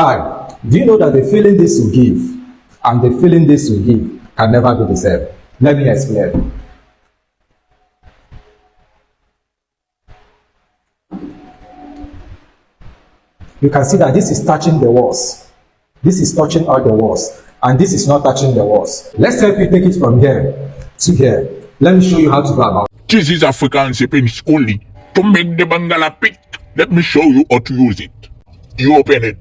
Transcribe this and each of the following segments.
Hi, do you know that the feeling this will give and the feeling this will give can never be the same? Let me explain. You can see that this is touching the walls. This is touching all the walls. And this is not touching the walls. Let's help you take it from here to here. Let me show you how to go about it. This is Afrikaanse Penis only. To make the bangala pick, let me show you how to use it. You open it.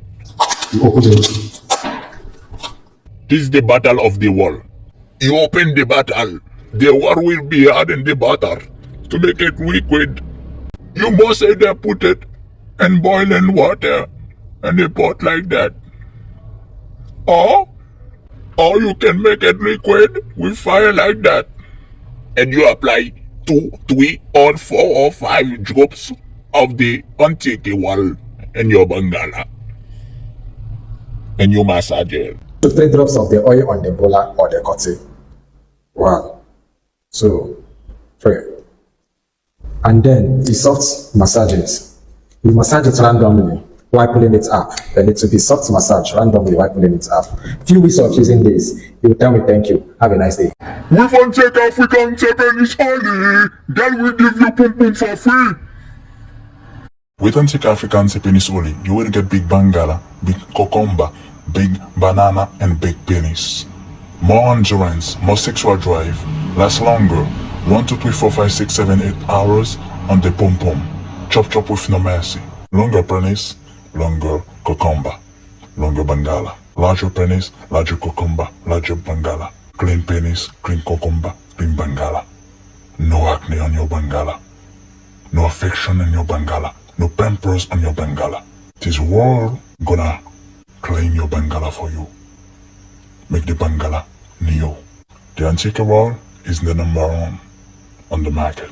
You open it. This is the battle of the wall. You open the battle. The wall will be hard in the butter. To make it liquid, you must either put it in boiling water in a pot like that. Or you can make it liquid with fire like that. And you apply 2, 3, or 4 or 5 drops of the antieke wall in your bangala. And you massage it. 2 3 drops of the oil on the bola or the chofe. 1, 2, 3. And then the soft massages. You massage it randomly while pulling it up. Then it will be soft massage randomly while pulling it up. Few weeks of using this, you will tell me thank you. Have a nice day. We want to take Afrikaanse Penis only. Then we give you pum pum for free. With antieke Afrikaanse Penis only, you will get big bangala, big cucumber, big banana, and big penis. More endurance, more sexual drive, last longer, 1, 2, 3, 4, 5, 6, 7, 8 hours on the pum pum. Chop chop with no mercy. Longer penis, longer cucumber, longer bangala. Larger penis, larger cucumber, larger bangala. Clean penis, clean cucumber, clean bangala. No acne on your bangala. No affection on your bangala. No pampers on your bangala. This world gonna clean your bangala for you. Make the bangala new. The antique world is the #1 on the market.